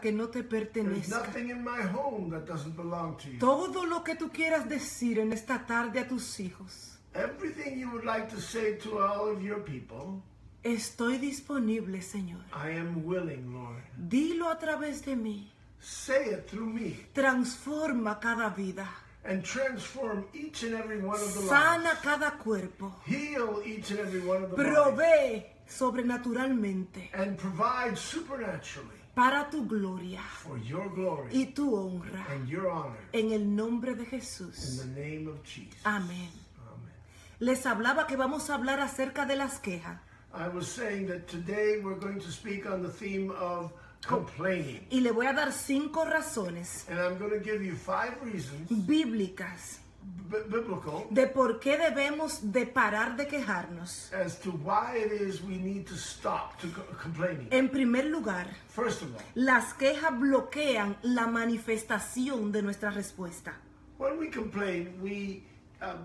que no te There's pertenezca. nothing in my home that doesn't belong to you. Todo lo que tú quieras decir en esta tarde a tus hijos, Everything you would like to say to all of your people, estoy disponible, Señor. I am willing, Lord. Dilo a través de mí. Say it through me Transforma cada vida. and transform each and every one of the Sana lives. cada cuerpo. Heal each and every one of the bodies. Provee sobrenaturalmente And provide supernaturally para tu gloria for your glory y tu honra. and your honor En el nombre de in Jesús. the name of Jesus. Amén. Amen. Les hablaba que vamos a hablar acerca de las quejas. I was saying that today we're going to speak on the theme of complaining. Y le voy a dar 5 razones And I'm going to give you 5 reasons, bíblicas biblical, de por qué debemos de parar de quejarnos. as to why it is we need to stop complaining. En primer lugar, First of all, las quejas bloquean la manifestación de nuestra respuesta. when we complain, we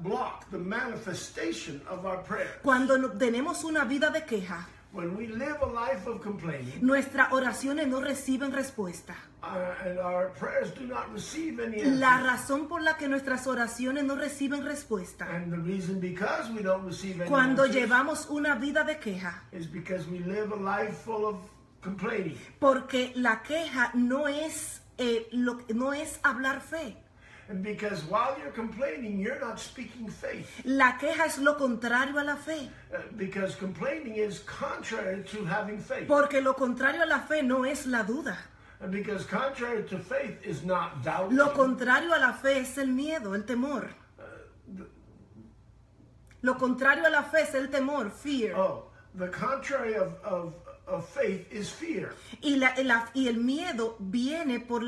block the manifestation of our prayer. Cuando tenemos una vida de queja, When we live a life of complaining, nuestras oraciones no reciben respuesta. and our prayers do not receive any La answer. razón por la que nuestras oraciones no reciben respuesta And the reason because we don't receive any cuando answers llevamos una vida de queja, is because we live a life full of complaining. porque la queja no es hablar fe. And because while you're complaining, you're not speaking faith. La queja es lo contrario a la fe, Because complaining is contrary to having faith. porque lo contrario a la fe no es la duda. And because contrary to faith is not doubting. Lo contrario a la fe es el miedo, el temor. Lo contrario a la fe es el temor, fear. The contrary of faith is fear. Y el miedo viene por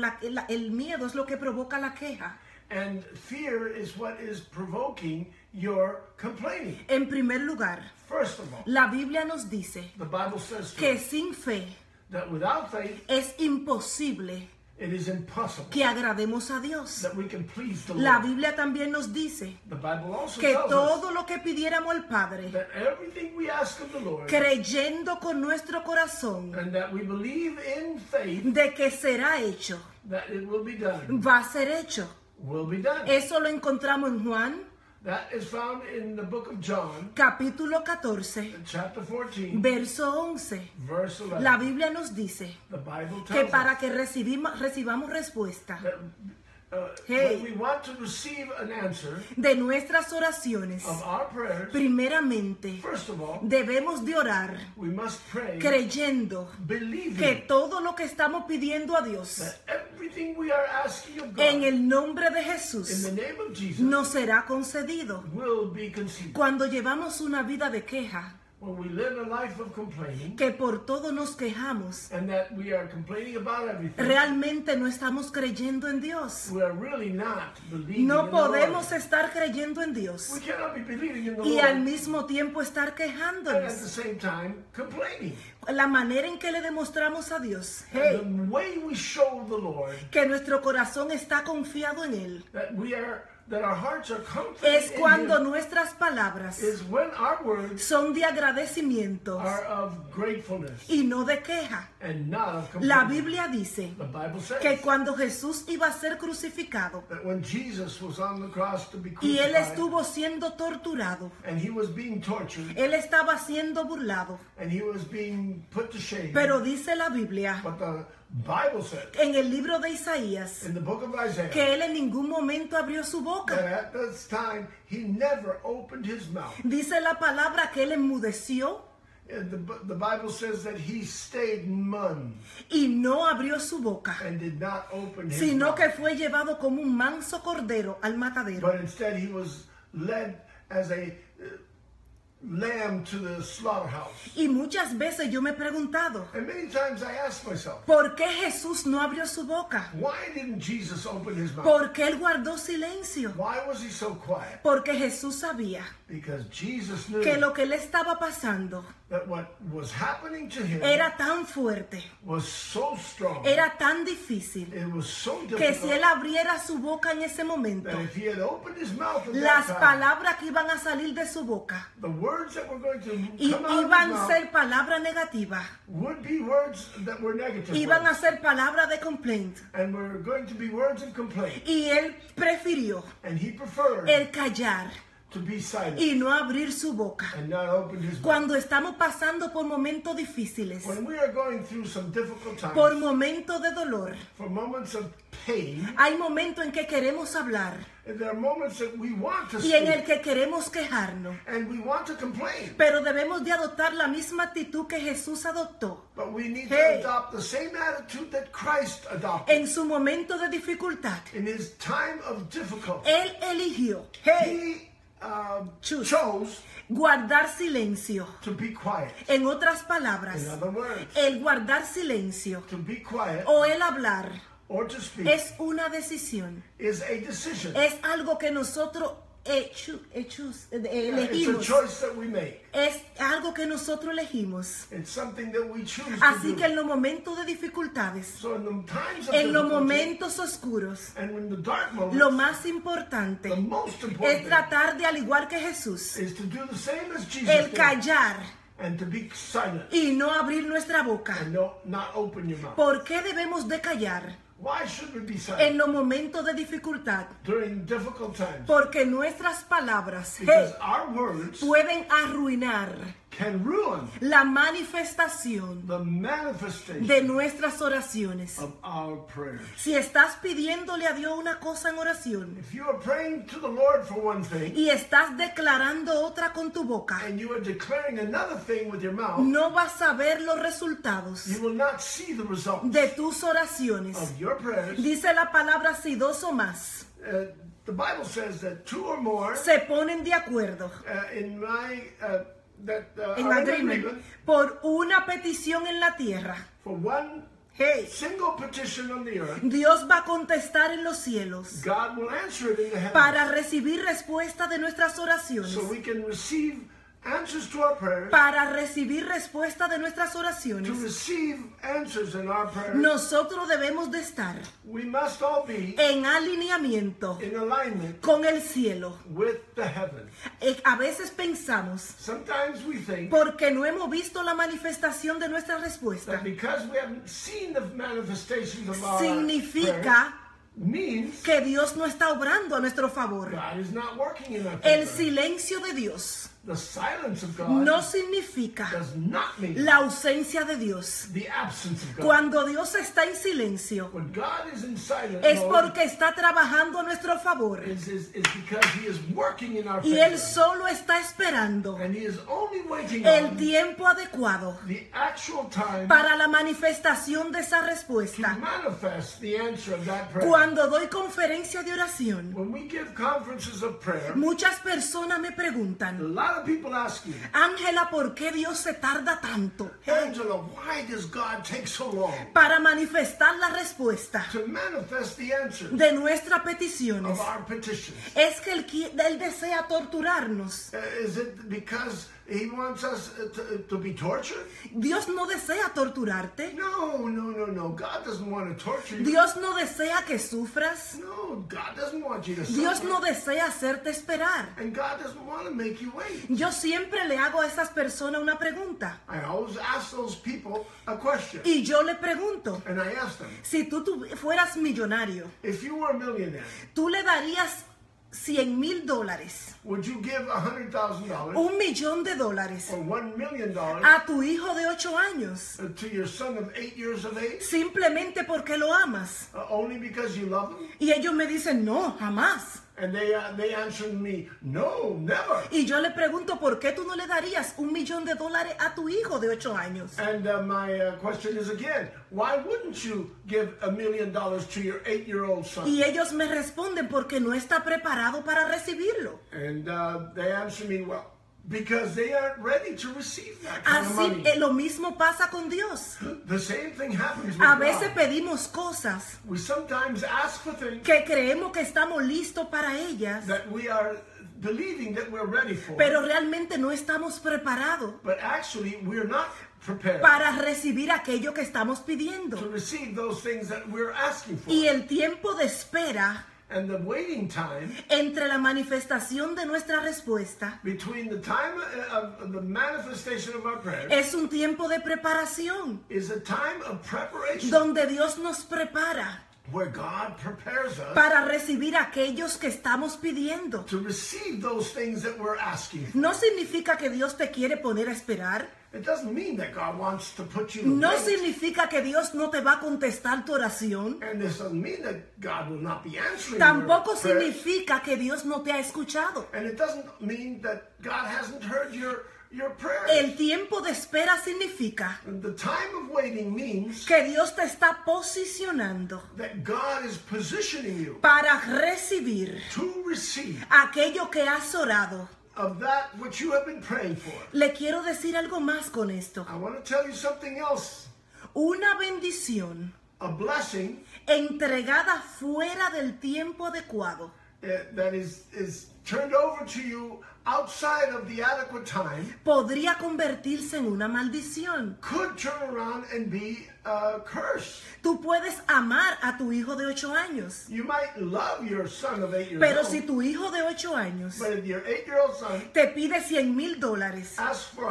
el miedo es lo que provoca la queja. And fear is what is provoking your complaining. En primer lugar, First of all, la Biblia nos dice the Bible says to que us sin fe that without faith, es imposible it is impossible que agrademos a Dios. that we can please the La Lord. Biblia también nos dice The Bible also que tells us todo lo que pidiéramos al Padre, that everything we ask of the Lord creyendo con nuestro corazón and that we believe in faith de que será hecho, that it will be done, va a ser hecho. will be done. Eso lo encontramos en Juan, That is found in the book of John, capítulo 14, chapter 14, verso 11. verse 11. La Biblia nos dice The Bible que tells para us que recibamos respuesta that Hey. when we want to receive an answer de nuestras oraciones, of our prayers, primeramente first of all, debemos de orar we must pray creyendo believing que todo lo que estamos pidiendo a Dios that everything we are asking of God en el nombre de in the Jesús name of Jesus nos será concedido. will be conceded. Cuando llevamos una vida de queja, When we live a life of complaining que por todo nos quejamos, and that we are complaining about everything, realmente no estamos creyendo en Dios. we are really not believing No in the podemos Lord. estar creyendo en Dios We cannot be believing in the y Lord al mismo tiempo estar and at the quejándonos. same time complaining. La manera en que le demostramos a Dios, And the way we show the Lord que nuestro corazón está confiado en Él, that our hearts are confident es in cuando Him nuestras palabras is when our words son de agradecimiento are of gratefulness y no de queja. and not of La complaining. Biblia dice The Bible says que cuando Jesús iba a ser crucificado that when Jesus was on the cross to be y Él crucified estuvo siendo torturado, and He was being tortured Él estaba siendo burlado, and He was being put to shame, pero dice la Biblia but the Bible says en el libro de Isaías in the book of Isaiah que Él en ningún momento abrió su that boca. at this time He never opened His mouth. Dice la palabra que Él enmudeció And the Bible says that He stayed mum y no abrió su boca, and did not open His sino mouth. que fue llevado como un manso cordero al matadero. But instead He was led as a lamb to the slaughterhouse. Y muchas veces yo me he preguntado, And many times I ask myself, ¿por qué Jesús no abrió su boca? why didn't Jesus open His mouth? ¿Por qué Él guardó silencio? Why was He so quiet? Porque Jesús sabía Because Jesus knew que lo que le estaba pasando that what was happening to him era tan fuerte, was so strong, era tan difícil, it was so que si difficult, él abriera su boca en ese momento, that if he had opened his mouth at las that time, palabras que iban a salir de su boca the words that were going to y come out of his iban a mouth ser palabras negativas, would be words that were negative iban a words, ser palabras de complaint. and were going to be words of complaint. Y él prefirió And he preferred el callar to be silent y no abrir su boca. and not open his mouth. Cuando estamos pasando por momentos difíciles, When we are going through some difficult por times, momentos de dolor, for moments of pain, hay momentos en que queremos hablar and there are moments that we want to y en el speak que queremos quejarnos. and we want to complain, Pero debemos de adoptar la misma actitud que Jesús adoptó but we need Hey. to adopt the same attitude that Christ adopted en su momento de dificultad. in his time of difficulty. Él eligió He Choose. chose guardar silencio. to be quiet. En otras palabras, In other words, el guardar silencio to be quiet o el hablar or to speak es una decisión. is a decision. Es algo que nosotros It's a elegimos. choice that we make. Es algo que nosotros elegimos. It's something that we choose Así to que en do. los momentos de dificultades, So in the times of en los difficulty, momentos oscuros, and in the dark moments, lo más importante the most es important thing tratar de, al igual que Jesús, is to do the same as Jesus el did, callar and to be silent y no abrir nuestra boca. and not open your mouth. ¿Por qué debemos de callar Why should we be en silent los momentos de dificultad? during difficult times? Porque nuestras palabras Because our words pueden arruinar can ruin la manifestación the manifestation de nuestras oraciones. of our prayers. Si estás pidiéndole a Dios una cosa en oración If you are praying to the Lord for one thing y estás declarando otra con tu boca, and you are declaring another thing with your mouth, no vas a ver los resultados you will not see the results de tus oraciones. of your prayers. Dice la palabra, si dos o más The Bible says that two or more se ponen de acuerdo in en agreement por una petición en la tierra, for one hey, single petition on the earth, Dios va a contestar en los cielos God will answer it in the heavens, para recibir respuesta de nuestras oraciones. so we can receive answers to our prayers, Para recibir respuesta de nuestras to oraciones, receive answers in our prayers. nosotros debemos de estar We must all be en alineamiento in alignment con el cielo. with the heavens. A veces pensamos, Sometimes we think porque no hemos visto la manifestación de nuestra that respuesta, because we haven't seen the manifestations of our prayers, significa means que Dios no está obrando a nuestro favor. God is not working in our El favor. silencio de Dios The silence of God no significa does not mean la ausencia de Dios. the absence of God. Cuando Dios está en silencio, When God is in silent es mode, porque está trabajando a nuestro favor. is because He is working in our Y favor. Él solo está esperando And He is only waiting el on tiempo adecuado the actual time para la manifestación de esa to respuesta. manifest the answer of that prayer. Cuando doy conferencia de oración, When we give conferences of prayer, muchas personas me a preguntan, lot of people ask you, Ángela, ¿por qué Dios se tarda tanto Angela, why does God take so long para manifestar la respuesta to manifest the answer de nuestras peticiones? of our petitions? Es que él desea torturarnos. Is it because He wants us to be tortured? Dios no desea torturarte. No. God doesn't want to torture you. Dios no desea que sufras. No, God doesn't want you to Dios suffer. no desea hacerte esperar. And God doesn't want to make you wait. Yo siempre le hago a esas personas una pregunta. I always ask those people a question. Y yo le pregunto, And I ask them, si tú fueras millonario, if you were a millionaire, ¿tú le darías $100,000, would you give $100,000 $1,000,000 or $1 million a tu hijo de 8 años to your son of 8 years of age simplemente porque lo amas? only because you love him? Y ellos me dicen, no, jamás. And they answer me, no, never. Y yo le pregunto, ¿por qué tú no le darías $1,000,000 a tu hijo de 8 años? And my question is again, why wouldn't you give $1 million to your 8-year-old son? Y ellos me responden, porque no está preparado para recibirlo. And they answer me, well, because they aren't ready to receive that kind of Así money. lo mismo pasa con Dios. The same thing happens with A veces God. pedimos cosas We sometimes ask for things que creemos que estamos listos para ellas, that we are believing that we're ready for pero realmente no estamos preparados but actually we're not prepared para recibir aquello que estamos pidiendo. to receive those things that we're asking for. Y el tiempo de espera And the waiting time entre la manifestación de nuestra respuesta between the time of the manifestation of our prayers es un tiempo de preparación, is a time of preparation donde Dios nos prepara where God prepares us para recibir aquellos que estamos pidiendo. to receive those things that we're asking for. No significa que Dios te quiere poner a esperar. It doesn't mean that God wants to put you to No wait. significa que Dios no te va a contestar tu oración. And this doesn't mean that God will not be answering Tampoco your prayers. significa que Dios no te ha escuchado. And it doesn't mean that God hasn't heard your prayers. El tiempo de espera significa And the time of waiting means que Dios te está posicionando that God is positioning you para recibir to receive aquello que has orado. of that which you have been praying for. Le quiero decir algo más con esto. I want to tell you something else. Una bendición A blessing entregada fuera del tiempo adecuado that is turned over to you outside of the adequate time podría convertirse en una maldición. could turn around and be a curse. Tú puedes amar a tu hijo de 8 años, You might love your son of 8 years pero old, si tu hijo de 8 años but if your 8-year-old son te pide $100,000, asks for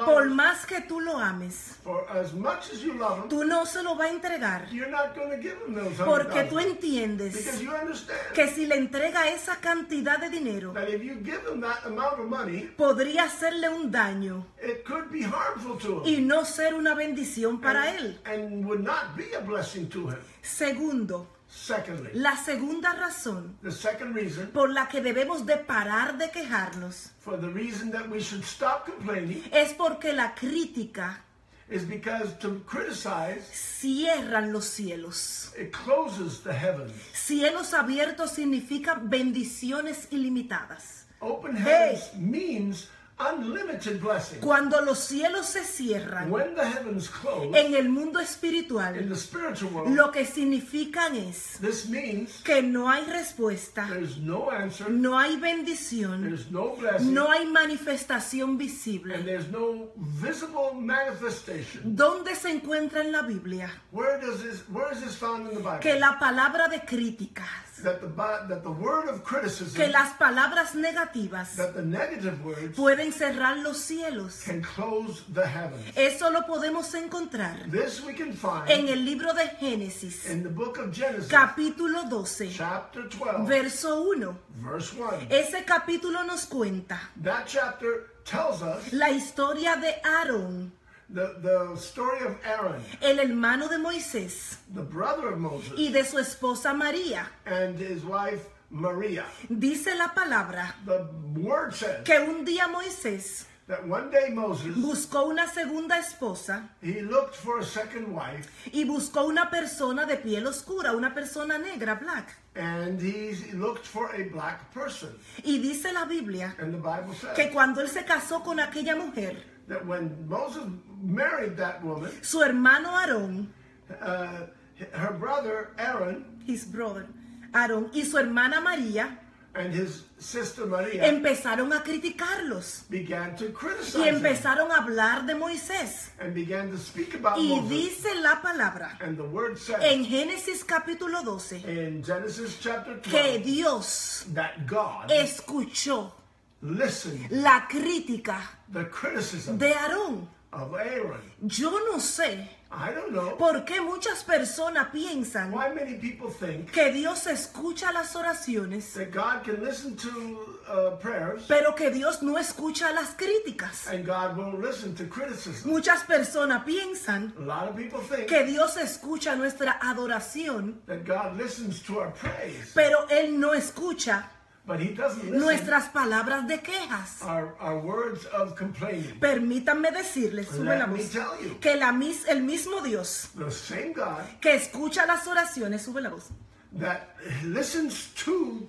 por $100,000 más que tú lo ames, for as much as you love him, tú no se lo vas a entregar, you're not going to give him those porque tú $100,000 entiendes because you understand que si le entrega esa cantidad de dinero, that if you give him that amount of money, podría hacerle un daño it could be harmful to him y no ser una bendición para él. and would not be a blessing to him. Segundo, Secondly, la segunda razón the second reason, por la que debemos de parar de quejarnos for the reason that we should stop complaining, es porque la crítica is because to criticize, cierran los cielos. it closes the heavens. Cielos abiertos significa bendiciones ilimitadas. Open heavens means unlimited blessing. Cuando los cielos se cierran When the heavens close, en el mundo in espiritual, the spiritual world, lo que significan es this means que no hay respuesta, there's no answer, no hay bendición, there's no blessing, no hay manifestación and visible. there's no visible manifestation. ¿Dónde se encuentra en la Biblia Where is this found in the Bible? que la palabra de críticas, That the word of criticism, que las palabras negativas that the negative words pueden cerrar los cielos? can close the heavens. Eso lo podemos encontrar This we can find en el libro de Génesis, in the book of Genesis, capítulo 12, chapter 12, verso 1. verse 1. Ese capítulo nos cuenta That chapter tells us la historia de Aarón, the story of Aaron, el hermano de Moisés, the brother of Moses, y de su esposa María. and his wife Maria. Dice la palabra The word says que un día Moisés that one day Moses, buscó una segunda esposa he looked for a second wife, y buscó una persona de piel oscura, una persona negra, black. and he looked for a black person. Y dice la Biblia And the Bible says que cuando él se casó con aquella mujer, that when Moses married that woman, su hermano Aarón, her brother Aaron his brother, Aarón y su hermana María and his sister Maria empezaron a criticarlos began to y criticize him empezaron a hablar de Moisés. and began to speak about Y Moses. dice la palabra And the word says en Génesis capítulo 12 in Genesis chapter que 12 Dios that God escuchó listened la crítica the criticism de Aarón. of Aaron. Yo no sé I don't know por qué muchas personas piensan why many people think que Dios escucha las oraciones, that God can listen to prayers pero que Dios no escucha las críticas. and God won't listen to criticism. Muchas personas piensan A lot of people think que Dios escucha nuestra adoración, that God listens to our praise, pero Él no escucha but He doesn't listen nuestras palabras de quejas. our words of complaining. Permítanme decirles, sube la Let me voz, tell you, que el mismo Dios the same God que escucha las oraciones, sube la voz, that listens to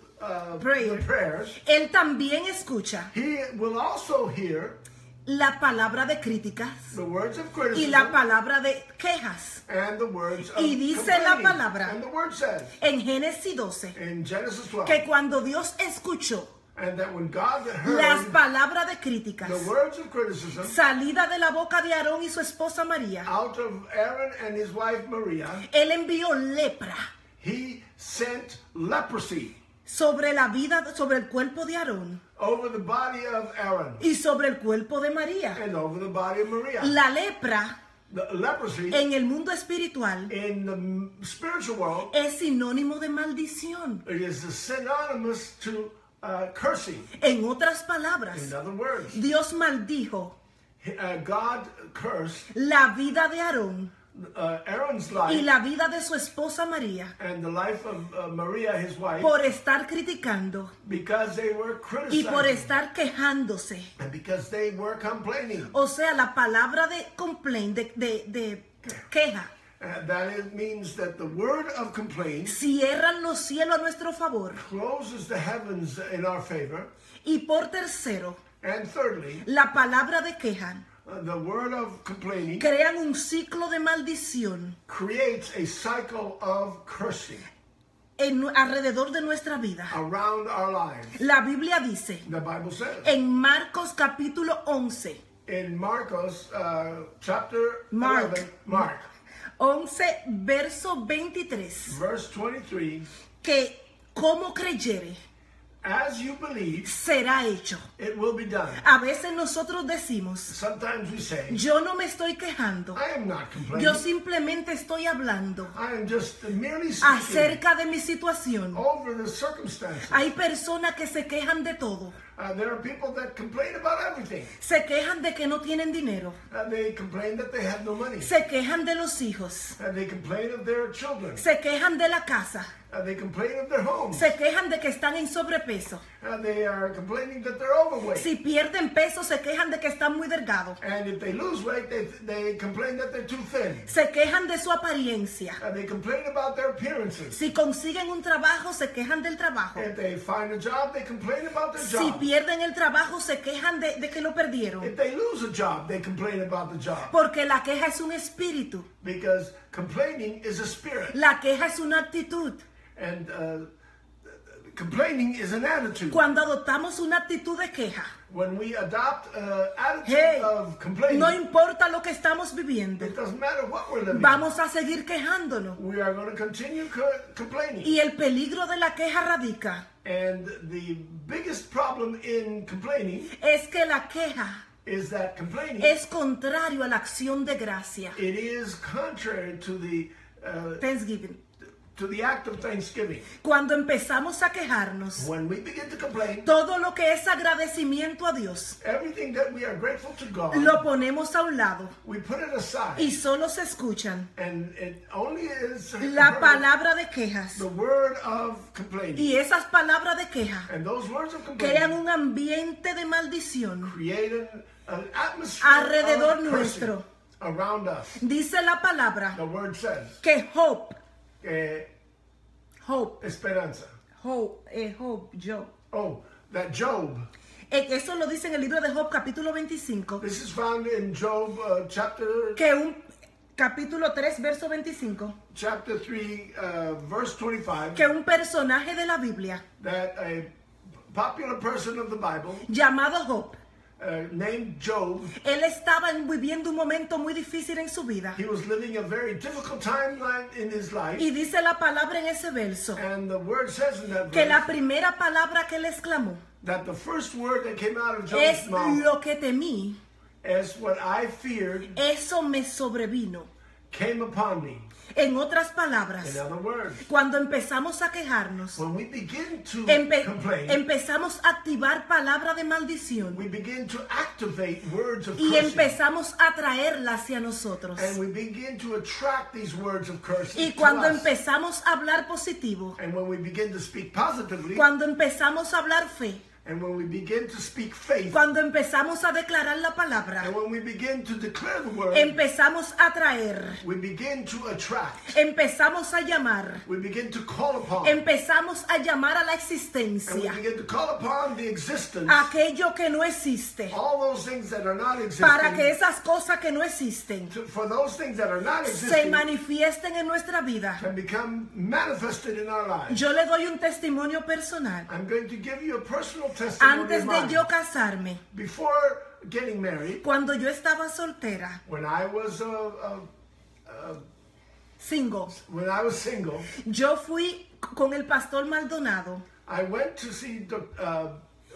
Prayer. the prayers, Él también escucha He will also hear la palabra de críticas the words of y criticism la palabra de quejas. and the words of Y dice la complaining. palabra And the word says En Génesis 12 in Genesis 12 que cuando Dios escuchó And that when God las heard palabras de críticas the words of criticism salida de la boca de Aarón y su esposa María, out of Aaron and his wife Maria, él envió lepra he sent leprosy sobre la vida, sobre el cuerpo de Aarón over the body of Aaron y sobre el cuerpo de María. and over the body of Maria. La lepra The leprosy en el mundo espiritual in the spiritual world, es sinónimo de maldición. it is synonymous to cursing. En otras palabras, In other words, Dios maldijo God cursed la vida de Aarón Aaron's y life la vida de su esposa María and the life of Maria, his wife, por estar criticando because they were y por criticizing estar quejándose. and because they were complaining. O sea, la palabra de complaint, de queja, That it means that the word of complaint cierran los cielos a nuestro favor. closes the heavens in our favor. Y por tercero, And thirdly, la palabra de queja the word of complaining crean un ciclo de maldición creates a cycle of cursing alrededor de nuestra vida. around our lives. La Biblia dice The Bible says en Marcos capítulo 11, in Marcos chapter Mark. 11, Mark, 11 verso 23, verse 23, que como creyere as you believe, será hecho. it will be done. A veces nosotros decimos, Sometimes we say, yo no me estoy quejando, I am not complaining. yo simplemente estoy hablando I am just merely speaking acerca de mi situación. over the circumstances. Hay personas que se quejan de todo. There are people that complain about everything. Se quejan de que no tienen dinero. They complain that they have no money. Se quejan de los hijos. They complain of their children. Se quejan de la casa. They complain of their homes. Se quejan de que están en sobrepeso. They are complaining that they're overweight. Si pierden peso, se quejan de que están muy delgados. And if they lose weight, they complain that they're too thin. Se quejan de su apariencia. They complain about their appearances. Si consiguen un trabajo, se quejan del trabajo. If they find a job, they complain about their Si job. pierden el trabajo, se quejan de que lo perdieron. If they lose a job, they complain about the job. Porque la queja es un espíritu. Because complaining is a spirit. La queja es una actitud. And complaining is an attitude. Cuando adoptamos una actitud de queja, When we adopt an attitude hey, of complaining, no importa lo que estamos viviendo, it doesn't matter what we're living. vamos a seguir quejándonos. We are going to continue complaining. Y el peligro de la queja radica And the biggest problem in complaining es que la queja is that complaining, es contrario a la acción de gracia. it is contrary to the Thanksgiving. act of thanksgiving. Cuando empezamos a quejarnos, When we begin to complain, todo lo que es agradecimiento a Dios everything that we are grateful to God, lo ponemos a un lado we put it aside. y solo se escuchan And it only is la heard palabra de quejas. the word of complaining. Y esas palabras de queja And those words of crean complaining un ambiente de maldición create an atmosphere alrededor of cursing nuestro. around us. Dice la palabra The word says, que Job, esperanza. Job. Oh, that Job. Eso lo dice en el libro de Job, capítulo 25, This is found in Job chapter capítulo 3, verso 25, 3, verse 25, que un personaje de la Biblia that a popular person of the Bible llamado Job, named Job, él estaba viviendo un momento muy difícil en su vida. he was living a very difficult timeline in his life. Y dice la palabra en ese verso And the word says in that que la verse primera palabra que él exclamó that the first word that came out of Job's es mouth lo que temí, is what I feared eso me sobrevino. came upon me. En otras palabras, In other words, cuando empezamos a quejarnos, when we begin to complain, empezamos a activar palabra de maldición we begin to activate words of y cursing. empezamos a traerla hacia nosotros. And we begin to attract these words of cursing Y to cuando us. empezamos a hablar positivo, And when we begin to speak positively, cuando empezamos a hablar fe, and when we begin to speak faith, cuando empezamos a declarar la palabra, and when we begin to declare the word, empezamos a traer, we begin to attract, empezamos a llamar, we begin to call upon, empezamos a llamar a la and we existencia begin to call upon the existence, aquello que no existe, all those things that are not para que existing, esas cosas que no existen for those things that are not se existing, manifiesten en nuestra vida. can become manifested in our lives. Yo le doy un testimonio personal. I'm going to give you a personal testimony Antes of de mine. yo casarme, Before getting married, cuando yo estaba soltera, when I was single, single, yo fui con el pastor Maldonado. I went to see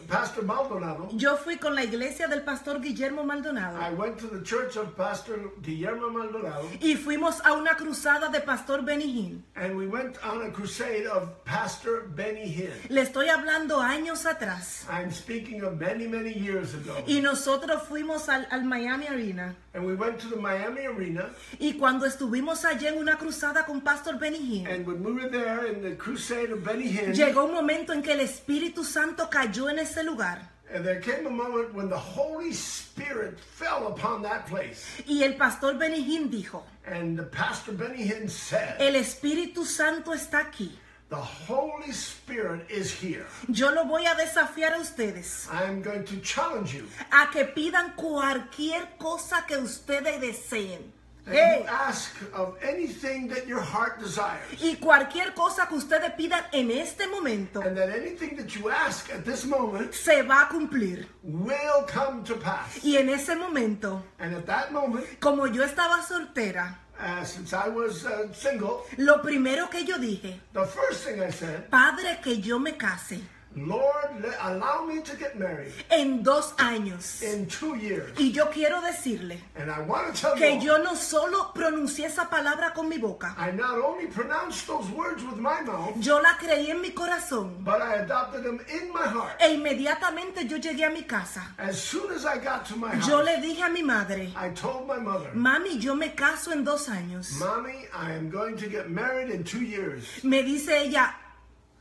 Pastor Maldonado. Yo fui con la iglesia del pastor Guillermo Maldonado. I went to the church of Pastor Guillermo Maldonado, Y fuimos a una cruzada de pastor Benny Hinn. and we went on a crusade of Pastor Benny Hinn. Le estoy hablando años atrás. I'm speaking of many, many years ago. Y nosotros fuimos al Miami Arena. And we went to the Miami Arena, Y cuando estuvimos allí en una cruzada con pastor Benny Hinn, and when we were there in the crusade of Benny Hinn, llegó un momento en que el Espíritu Santo cayó en ese lugar. and there came a moment when the Holy Spirit fell upon that place. Y el pastor Benny Hinn dijo, And Pastor Benny Hinn said, el Espíritu Santo está aquí. the Holy Spirit is here. Yo lo voy a desafiar a ustedes I'm going to challenge you. a que pidan cualquier cosa que ustedes deseen. That Hey. you ask of anything that your heart desires. Y cualquier cosa que ustedes pidan en este momento And that anything that you ask at this moment se va a cumplir. will come to pass. Y en ese momento, And at that moment, como yo estaba soltera, since I was single, lo primero que yo dije, the first thing I said, Padre, que yo me case Lord, allow me to get married en 2 años. in 2 years. Y yo quiero decirle And I want to tell que you, yo no solo pronuncié esa palabra con mi boca, I not only pronounced those words with my mouth, yo la creí en mi corazón. but I adopted them in my heart. E inmediatamente yo llegué a mi casa. As soon as I got to my Yo house, le dije a mi madre, I told my mother, mami, yo me caso en 2 años. Mommy, I am going to get married in 2 years. Me dice ella,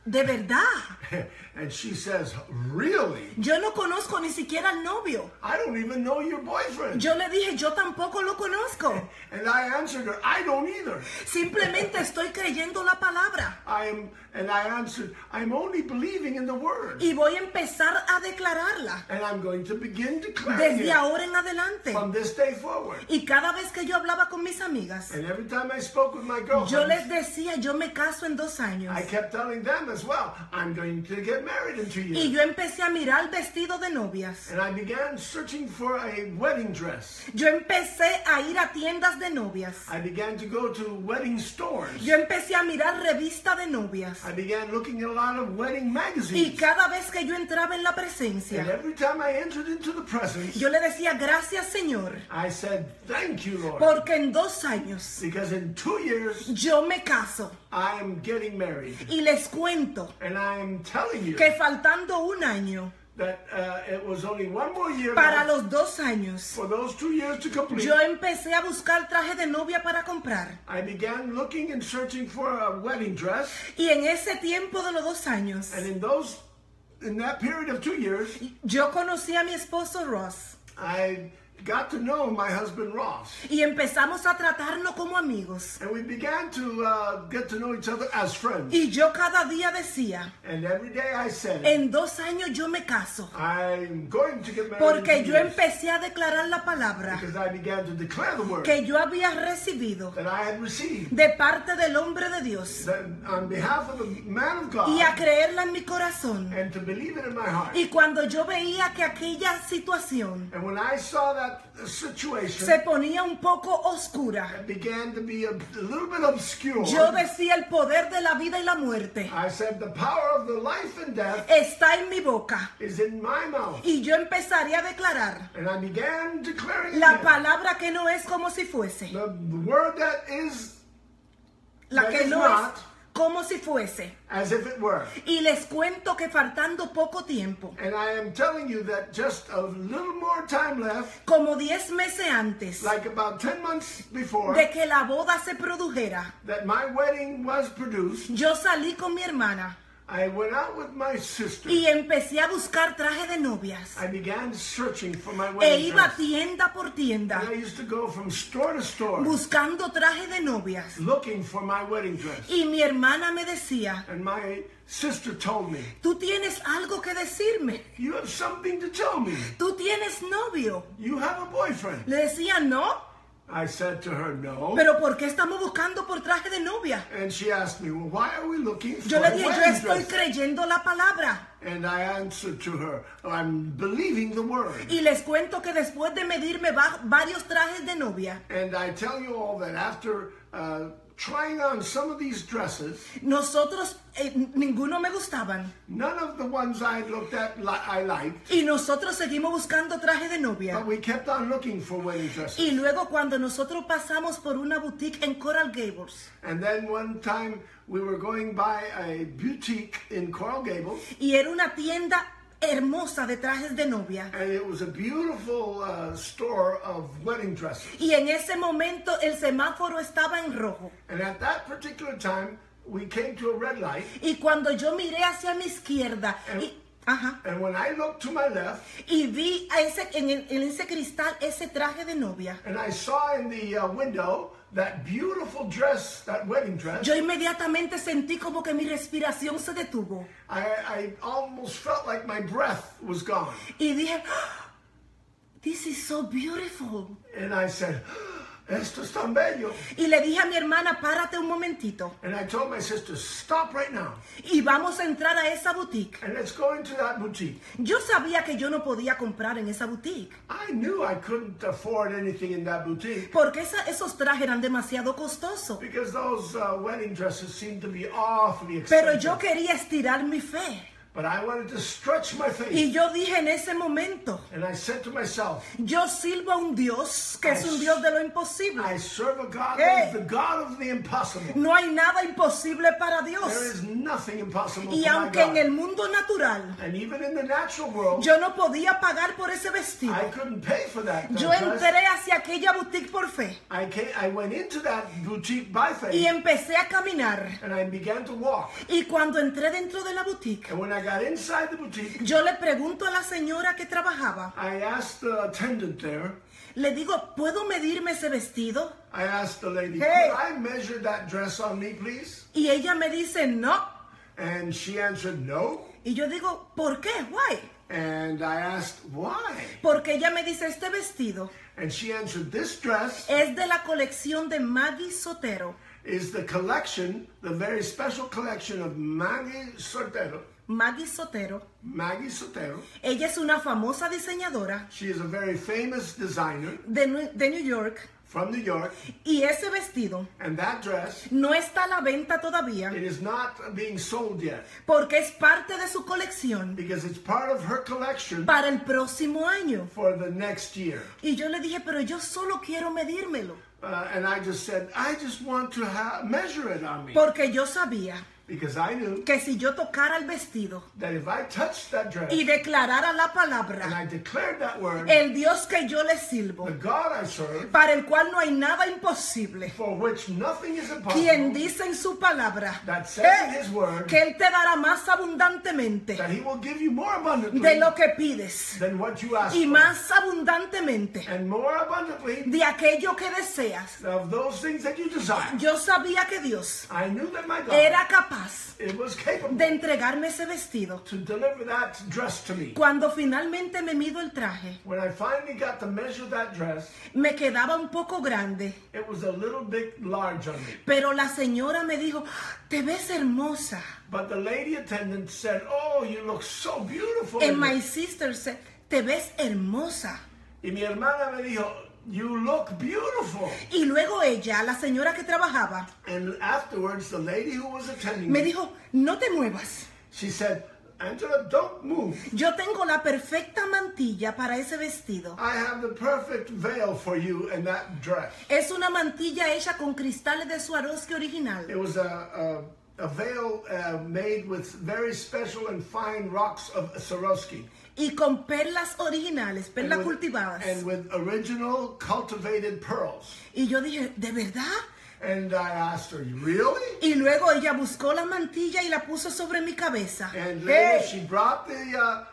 ¿de verdad? And she says, really? Yo no conozco ni siquiera al novio. I don't even know your boyfriend. Yo le dije, yo tampoco lo conozco. And I answered her, I don't either. Simplemente estoy creyendo la palabra. And I answered, I'm only believing in the word. Y voy a empezar a declararla And I'm going to begin declaring desde it ahora en adelante. from this day forward. Y cada vez que yo hablaba con mis amigas, And every time I spoke with my yo les girlfriend, decía, yo me caso en 2 años. I kept telling them as well, I'm going to get married in 2 Y years. yo empecé a mirar vestido de novias. And I began searching for a wedding dress. Yo empecé a ir a tiendas de novias. I began to go to wedding stores. Yo empecé a mirar revista de novias. I began looking at a lot of wedding Y magazines. cada vez que yo entraba en la And presencia, every time I entered into the presence, yo le decía, gracias Señor, I said, thank you, Lord. porque en 2 años Because in 2 years, yo me caso. I am getting married. Y les cuento And I am telling you que faltando 1 año that it was only 1 more year para left los 2 años, for those 2 years to complete. yo empecé a buscar traje de novia para comprar. I began looking and searching for a wedding dress. Y en ese tiempo de los 2 años, And in that period of 2 years, yo conocí a mi esposo Ross. I got to know my husband Ross. Y empezamos a tratarnos como amigos. And we began to get to know each other as friends. Y yo cada día decía, And every day I said, en 2 años yo me caso. I'm going to get married Porque in 2 yo years. empecé a declarar la palabra Because I began to declare the word que yo había recibido that I had received de parte del hombre de Dios that on behalf of the man of God y a creerla en mi corazón. and to believe it in my heart. Y cuando yo veía que aquella situación And when I saw that situation, se ponía un poco oscura, it began to be a little bit obscure. yo decía, el poder de la vida y la muerte I said, the power of the life and death está en mi boca. is in my mouth. Y yo empezaría a declarar And I began declaring la again, palabra que no es como si fuese, the word that is la that que is no not es como si fuese. as if it were. Y les cuento que faltando poco tiempo, And I am telling you that just a little more time left, como 10 meses antes like about 10 months before, de que la boda se produjera, that my wedding was produced, yo salí con mi hermana I went out with my sister. y empecé a buscar traje de novias. I began searching for my E wedding iba dress. tienda por tienda And I used to go from store to store buscando traje de novias. looking for my wedding dress. Y mi hermana me decía, And my sister told me, tú tienes algo que decirme, you have something to tell me. tú tienes novio. You have a boyfriend. Le decía, no, I said to her, no. Pero ¿por qué estamos buscando por traje de novia? And she asked me, well, why are we looking for Yo le a dije, yo wedding estoy dress? creyendo la palabra. And I answered to her, I'm believing the word. Y les cuento que después de medirme varios trajes de novia, And I tell you all that after trying on some of these dresses, nosotros, ninguno me gustaban. none of the ones I looked at I liked, Y nosotros seguimos buscando traje de novia. but we kept on looking for wedding dresses. Y luego cuando nosotros pasamos por una boutique en Coral Gables, And then one time we were going by a boutique in Coral Gables, y era una tienda hermosa de trajes de novia. and it was a beautiful store of wedding dresses. Y en ese momento el semáforo estaba en rojo. And at that particular time, we came to a red light, Y cuando yo miré hacia mi izquierda and when I looked to my left, y vi a en ese cristal ese traje de novia, and I saw in the window that beautiful dress, that wedding dress, yo inmediatamente sentí como que mi respiración se detuvo. I almost felt like my breath was gone. Y dije, "Ah, this is so beautiful." And I said, esto es tan bello. Y le dije a mi hermana, párate un momentito. And I told my sister, stop right now. Y vamos a entrar a esa boutique. And let's go into that boutique. Yo sabía que yo no podía comprar en esa boutique. I knew I couldn't afford anything in that boutique Porque esos trajes eran demasiado costosos. because those wedding dresses seemed to be awfully Pero expensive. yo quería estirar mi fe. But I wanted to stretch my faith. Y yo dije en ese momento, And I said to myself, yo sirvo a un Dios que es un Dios de lo imposible. I serve a God Hey. that is the God of the impossible. No hay nada imposible para There Dios. is nothing impossible Y for my aunque en God. el mundo natural And even in the natural world, yo no podía pagar por ese vestido, I couldn't pay for that. yo dress. entré hacia aquella boutique por fe I went into that boutique by faith, y empecé a caminar. and I began to walk. Y cuando entré dentro de la boutique, And when I got inside the boutique, yo le pregunto a la señora que trabajaba, I asked the attendant there, le digo, ¿puedo medirme ese vestido? I asked the lady, Hey. could I measure that dress on me, please? Y ella me dice, no. And she answered, no. Y yo digo, ¿por qué? Why? And I asked, why? Porque ella me dice, este vestido And she answered, this dress es de la colección de Maggie Sotero. is the collection, the very special collection of Maggie Sotero. Maggie Sotero. Maggie Sotero. Ella es una famosa diseñadora She is a very famous designer de New York. from New York. Y ese vestido And that dress, no está a la venta todavía it is not being sold yet porque es parte de su colección because it's part of her collection para el próximo año. for the next year. Y yo le dije, pero yo solo quiero medírmelo. And I just said, I just want to measure it on me. Porque yo sabía Because I knew que si yo tocara el vestido that if I touched that dress y declarara la and palabra, I declared that word, el Dios que yo le sirvo, the God I serve, para el cual no hay nada imposible, for which nothing is quien impossible, dice en su palabra that says in His word que Él te dará más abundantemente that He will give you more abundantly de lo que pides than what you ask y for, más abundantemente and more abundantly de aquello que deseas. of those things that you desire. Yo sabía que Dios I knew that my God era capaz it was capable de entregarme ese vestido. to deliver that dress to me. Cuando finalmente me mido el traje, When I finally got to measure that dress, me quedaba un poco grande, it was a little bit large on me. pero la señora me dijo, te ves hermosa. But the lady attendant said, oh, you look so beautiful. And my sister said, te ves hermosa. Y mi hermana me dijo, you look beautiful. Y luego ella, la señora que trabajaba, And afterwards, the lady who was attending me me, dijo, no te muevas. she said, Angela, don't move. Yo tengo la perfecta mantilla para ese vestido. I have the perfect veil for you in that dress. Es una mantilla hecha con cristales de Swarovski original. It was a veil made with very special and fine rocks of Swarovski. Y con perlas originales, perlas And cultivadas. with original cultivated pearls. Y yo dije, ¿de verdad? And I asked her, really? Y luego ella buscó la mantilla y la puso sobre mi cabeza. And later ¡Hey! she brought the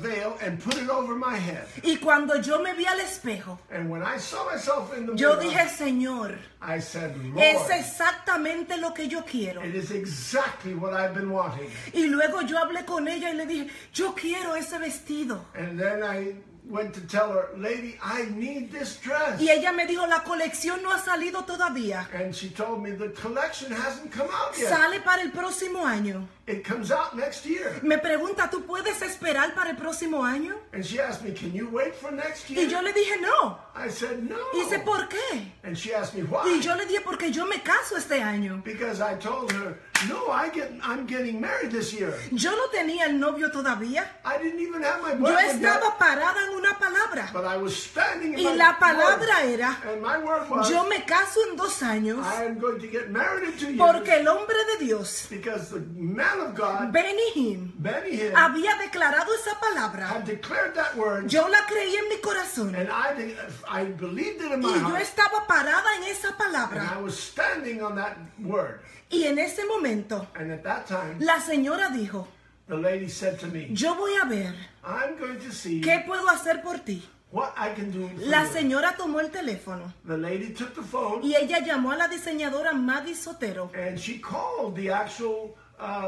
veil and put it over my head. Y cuando yo me vi al espejo, And when I saw myself in the yo mirror, dije, Señor, I said, es Lord, exactamente lo que yo quiero. it is exactly what I've been wanting. Y luego yo hablé con ella y le dije, yo quiero ese vestido. And then I went to tell her, lady, I need this dress. Y ella me dijo, la colección no ha salido todavía. And she told me the collection hasn't come out yet. Sale para el próximo año. It comes out next year. Me pregunta, ¿tú puedes esperar para el próximo año? And she asked me, can you wait for next Y year? yo le dije, no. I said, no. Y dice, ¿por qué? And she asked me why. Y yo le dije, porque yo me caso este año. Because I told her, no, I'm getting married this year. Yo no tenía el novio todavía. I didn't even have my Yo boyfriend yet. estaba parada en una palabra. But I was standing in Y my la palabra word. era, And my word was, yo me caso en 2 años I am going to get married in 2 years. porque el hombre de Dios, Because the man of God, Benny Hinn, Benny Hinn, había declarado esa palabra. had declared that word. Yo la creí en mi corazón. And I believed it in my Y yo heart. estaba parada en esa And palabra. I was standing on that word. Y en ese momento, And at that time, la señora dijo, the lady said to me, yo voy a ver I'm going to see qué puedo hacer por ti. what I can do for La you. señora tomó el teléfono The lady took the phone y ella llamó a la diseñadora Maggie Sotero and she called the actual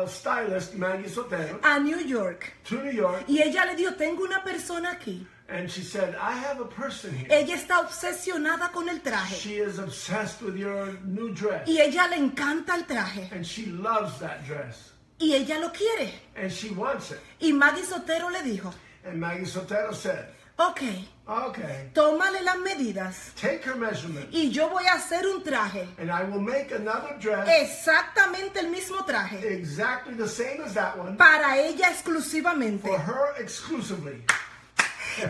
stylist, Maggie Sotero, a New York. to New York. Y ella le dijo, tengo una persona aquí. And she said, I have a person here. Ella está obsesionada con el traje. She is obsessed with your new dress. Y ella le encanta el traje. And she loves that dress. Y ella lo quiere. And she wants it. Y Maggie Sotero le dijo, And Maggie Sotero said, ok, okay, tómale las medidas take her measurement. y yo voy a hacer un traje. And I will make another dress Exactamente el mismo traje. exactly the same as that one Para ella exclusivamente. for her exclusively.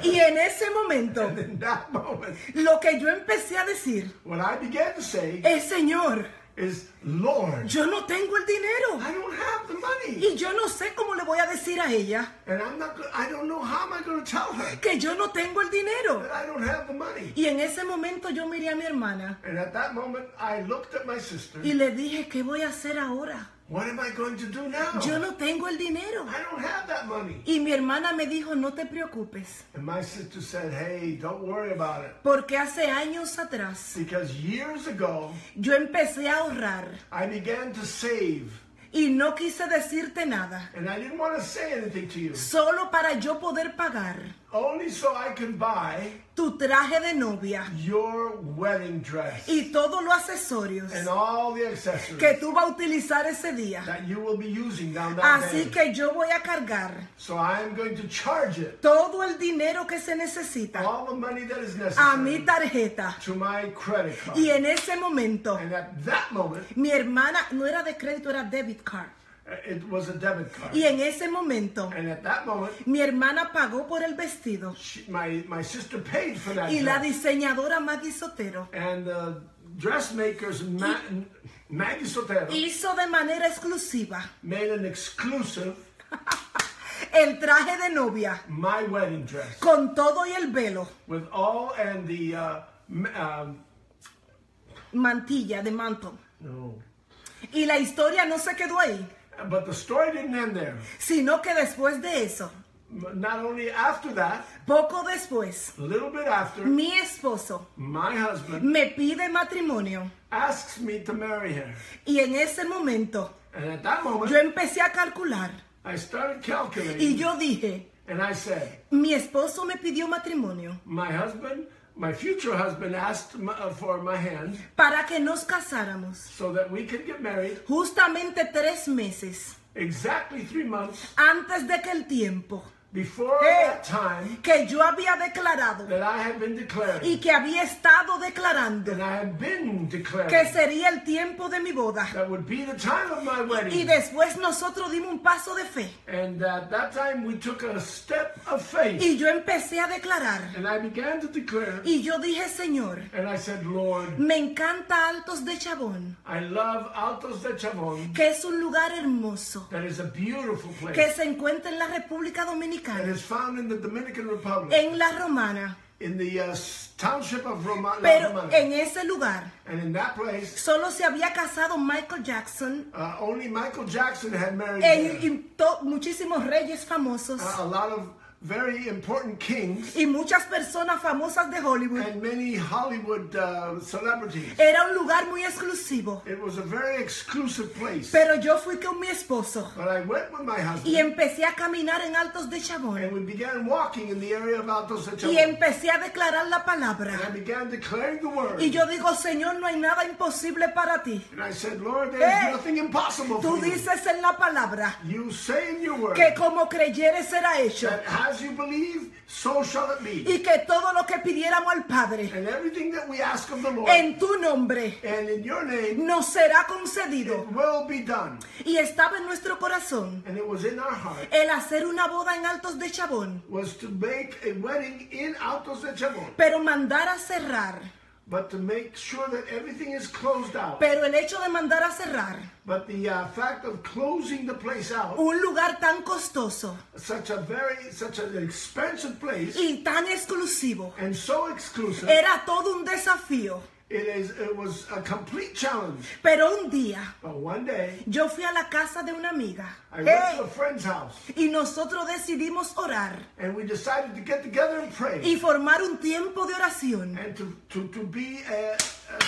Y en ese momento, And in that moment, lo que yo empecé a decir what I began to say es, Señor, is, Lord, yo no tengo el dinero. I don't have the money. Y yo no sé cómo le voy a decir a ella And I don't know how am I going to tell her que yo no tengo el dinero. that I don't have the money. Y en ese momento yo miré a mi hermana And at that moment, I looked at my sister. y le dije, ¿qué voy a hacer ahora? What am I going to do now? Yo no tengo el dinero. I don't have that money. Y mi hermana me dijo, no te preocupes, And my sister said, hey, don't worry about it. porque hace años atrás Because years ago, yo empecé a ahorrar I began to save. y no quise decirte nada, And I didn't want to say anything to you. solo para yo poder pagar Only so I could buy tu traje de novia your wedding dress. y todos los accesorios And all the accessories que tú vas a utilizar ese día. that you will be using down that Así day. que yo voy a cargar So I'm going to charge it, todo el dinero que se necesita all the money that is a mi necessary, tarjeta. to my credit card. Y en ese momento, And at that moment, mi hermana no era de crédito, era debit card. it was a debit card. Y en ese momento, And at that moment, mi hermana pagó por el vestido. my sister paid for that Y la dress. diseñadora Maggie Sotero And the dressmakers, Maggie Sotero, hizo de manera exclusiva made an exclusive el traje de novia my wedding dress con todo y el velo, with all and the mantilla de manto. no. Y la historia no se quedó ahí, But the story didn't end there. sino que después de eso, Not only after that, poco después, a little bit after, mi esposo my husband me pide matrimonio. asks me to marry her. Y en ese momento, And at that moment, yo empecé a calcular I started calculating. y yo dije, And I said, mi esposo me pidió matrimonio my husband, my future husband asked for my hand para que nos casáramos so that we could get married justamente 3 meses exactly 3 months antes de que el tiempo before that time que yo había declarado that I had been declaring. y que había estado declarando And I had been declaring que sería el tiempo de mi boda. that would be the time of my Y wedding. después nosotros dimos un paso de fe. And at that time we took a step of faith. Y yo empecé a declarar. And I began to declare. Y yo dije, Señor, And I said, Lord, me encanta Altos de Chabón, I love Altos de Chabón. que es un lugar hermoso, That is a beautiful que place. se encuentra en la República That Dominicana, is found in the Dominican Republic. en La Romana. In the township of La Pero Romana. en ese lugar And in that place, solo se había casado Michael Jackson only Michael Jackson had married y there. muchísimos reyes famosos. A lot of very important kings y muchas personas famosas de Hollywood. and many Hollywood celebrities. Era un lugar muy exclusivo. It was a very exclusive place. Pero yo fui con mi esposo But I went with my y husband empecé a caminar en Altos de and Chabón. we began walking in the area of Altos de Y Chabón. empecé a declarar la And I palabra. began declaring the word. Y yo digo, Señor, no hay nada imposible para ti. And I said, Lord, there's Hey, nothing impossible Tú for you. dices en la palabra You say in your word que como creyeres será hecho. that as you believe, so shall it be. Y que todo lo que pidiéramos al Padre And everything that we ask of the Lord en tu nombre and in your name, nos será it concedido. will be done. Y estaba en nuestro corazón And it was in our heart el hacer una boda en Altos de Chabón, was to make a wedding in Altos de Chabón, pero mandar a cerrar. but to make sure that everything is closed out. Pero el hecho de mandar a cerrar But the fact of closing the place out, un lugar tan costoso such an expensive place y tan exclusivo, and so exclusive, era todo un desafío. it was a complete challenge. Pero un día But one day, yo fui a la casa de una amiga I went to a friend's house y nosotros decidimos orar and we decided to get together and pray y formar un tiempo de oración. and to be a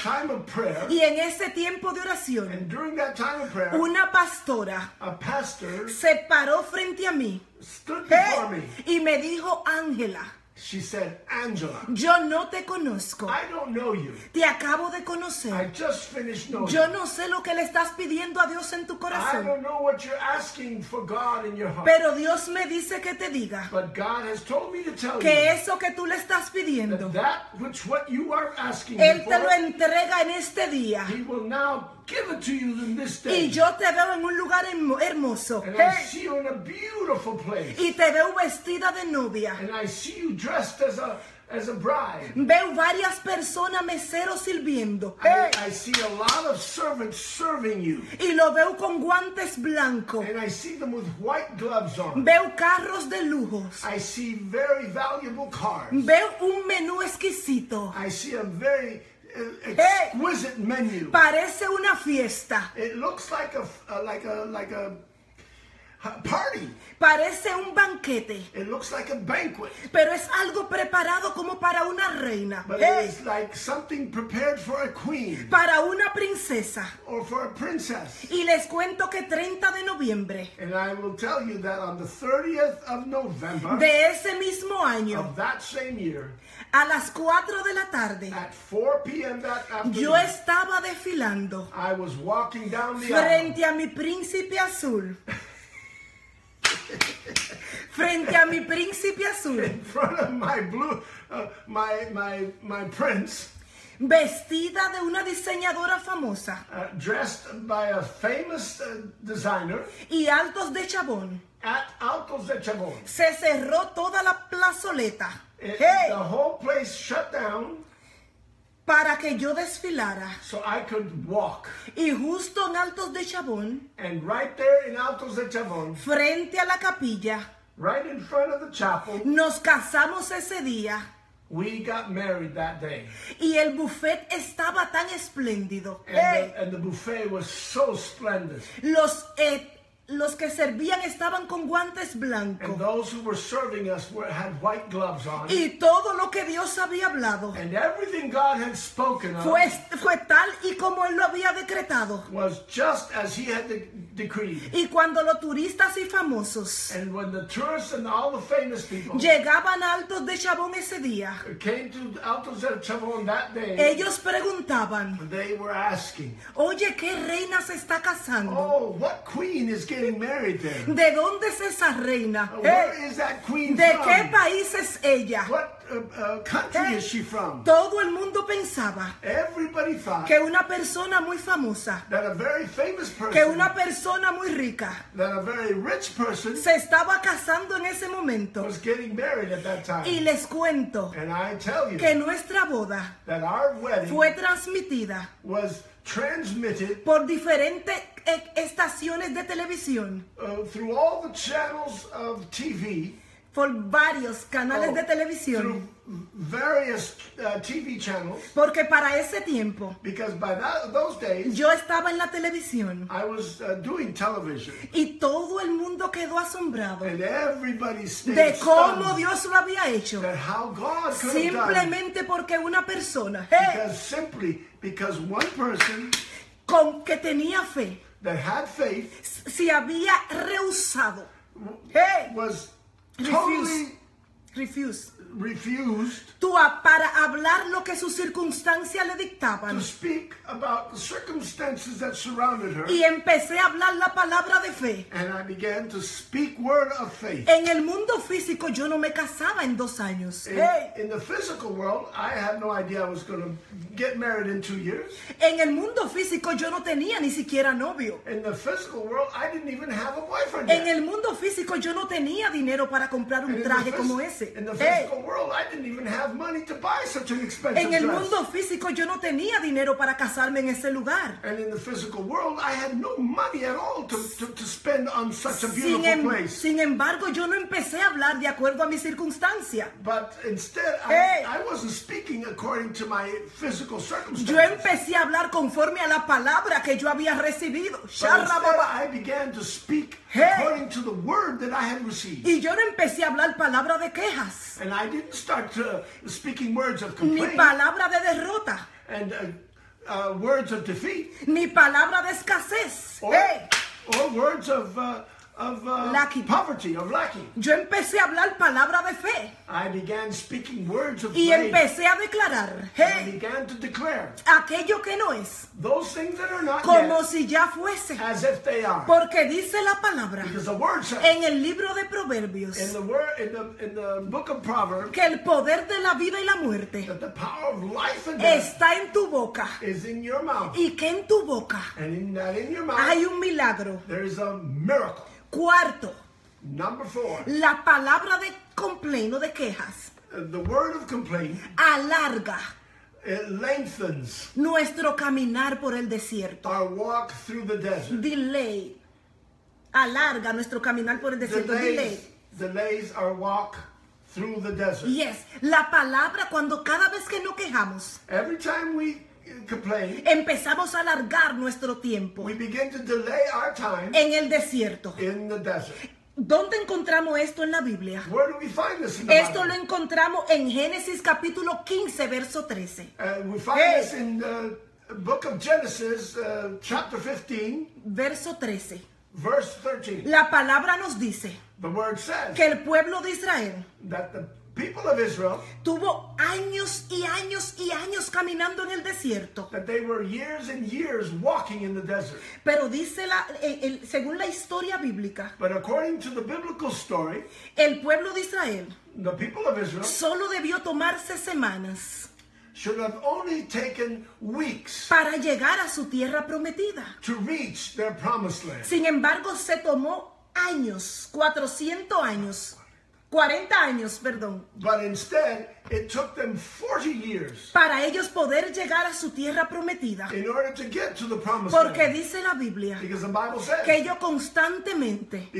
time of prayer. Y en ese tiempo de oración, And during that time of prayer, una pastora a pastor se paró frente a mí stood before me. y me dijo, Ángela, She said, Angela, yo no te conozco, I don't know you. te acabo de I conocer. just finished knowing Yo you. no sé lo que le estás pidiendo a Dios en tu I corazón, don't know what you're asking for God in your heart. pero Dios me dice que te diga But God has told me to tell que you eso que tú le estás pidiendo, that what you are asking Él him te lo for, entrega en este día. He will now give it to you in this Y day. yo te veo en un lugar hermoso. And I see you in a beautiful place. Y te veo vestida de novia. And I see you dressed as a bride. Veo varias personas, meseros sirviendo. I see a lot of servants serving you. Y lo veo con guantes blancos. And I see them with white gloves on. Veo carros de lujos. I see very valuable cars. Veo un menú exquisito. I see a very exquisite menu. Parece una fiesta. It looks like a party. Parece un banquete. It looks like a banquet. Pero es algo preparado como para una reina. But it is like something prepared for a queen Para una princesa. or for a princess. Y les cuento que 30 de noviembre And I will tell you that on the 30th of November de ese mismo año, of that same year, a las 4 de la tarde, at 4 p.m. that yo afternoon, estaba desfilando I was walking down the aisle frente a mi príncipe azul. Frente a mi príncipe azul, in front of my my prince, vestida de una diseñadora famosa dressed by a famous designer y Altos de Chabón. at Altos de Chabón. Se cerró toda la plazoleta The whole place shut down para que yo desfilara. so I could walk. Y justo en Altos de Chabón, And right there in Altos de Chabón, frente a la capilla, right in front of the chapel, nos casamos ese día. we got married that day. Y el buffet estaba tan espléndido. And the buffet was so splendid. Los que servían estaban con guantes And blancos. those who were serving us had white gloves on. Y todo lo que Dios había hablado And everything God had spoken of fue tal y como Él lo había decretado. was just as He had decreed. Y cuando los turistas y famosos And when the tourists and all the famous people llegaban a Altos de Chabón ese día, came to Altos de Chabón that day, ellos preguntaban, they were asking, oye, ¿qué reina se está casando? oh, what queen is getting married there? ¿De dónde es esa reina? Where is that queen ¿De from? qué país es ella? What country is she from? Todo el mundo pensaba Everybody thought que una persona muy famosa, that a very famous que person, una persona muy rica that a very rich person se estaba casando en ese momento. was getting married at that time. Y les cuento And I tell you que nuestra boda that our wedding fue transmitida was transmitted por diferentes estaciones de televisión. through all the channels of TV. por varios canales de through televisión. various TV channels, Porque para ese tiempo because by those days yo estaba en la televisión I was doing television, y todo el mundo quedó asombrado and everybody stayed de cómo stunned Dios lo había hecho. at how God could have done it. Simplemente porque una persona hey, Because one person con que tenía fe that had faith se había rehusado. Hey, was totally refused. refused Para hablar lo que sus circunstancias le dictaban. to speak about the circumstances that surrounded her, Y empecé a hablar la palabra de fe. and I began to speak word of faith. En el mundo físico yo no me casaba en 2 años. Hey. In the physical world, I had no idea I was going to get married in 2 years. En el mundo físico yo no tenía ni siquiera novio. In the physical world, I didn't even have a boyfriend En yet. el mundo físico yo no tenía dinero para comprar And un traje como ese. in the Hey. physical world, I didn't even have money to buy such an expensive En el dress. mundo físico yo no tenía dinero para casarme en ese lugar. And in the physical world, I had no money at all to spend on such a beautiful place. Sin embargo, yo no empecé a hablar de acuerdo a mi circunstancia. But instead, Hey. I wasn't speaking according to my physical circumstances. Yo empecé a hablar conforme a la palabra que yo había recibido. But instead, Sharrababa. I began to speak Hey. according to the word that I had received. Y yo no empecé a hablar palabra de quejas, And I didn't start speaking words of ni complaint palabra de derrota, and words of defeat, ni palabra de escasez. or, Hey. or words of Lacking. poverty, of lacking. Yo empecé a hablar palabra de fe I began speaking words of y faith. empecé a declarar, I hey, began to declare aquello que no es, those things that are not como yet si ya fuese. as if they are. Porque dice la palabra Because the word says en el libro de Proverbios in the book of Proverbs que el poder de la vida y la muerte that the power of life and death está en tu boca is in your mouth. y que en tu boca And in your mouth hay un milagro. there is a miracle. Cuarto, Number 4, la palabra de complaint o de quejas the word of complaint, alarga it lengthens nuestro caminar por el desierto. our walk through the desert. Delay. Alarga nuestro caminar por el desierto. Delay. Delays our walk through the desert. Yes. La palabra cuando cada vez que nos quejamos Every time we complain, empezamos a alargar nuestro tiempo we begin to delay our time en el desierto. in the desert. ¿Dónde encontramos esto en la Biblia? Where do we find this in the Esto lo Bible? encontramos en Génesis capítulo 15, verso 13. We find Hey. this in the book of Genesis, chapter 15, Verso 13. verse 13. La palabra nos dice The word says que el pueblo de Israel that the people of Israel, tuvo años y años y años caminando en el desierto. that they were years and years walking in the desert. Pero dice según la historia bíblica, But according to the biblical story, el pueblo de Israel the people of Israel solo debió tomarse semanas should have only taken weeks para llegar a su tierra prometida. to reach their promised land. Sin embargo, se tomó años, 400 años, 40 años, perdón, But instead, it took them 40 years para ellos poder llegar a su tierra prometida. in order to get to the promised Porque land. dice la Biblia Because the Bible says que ellos constantemente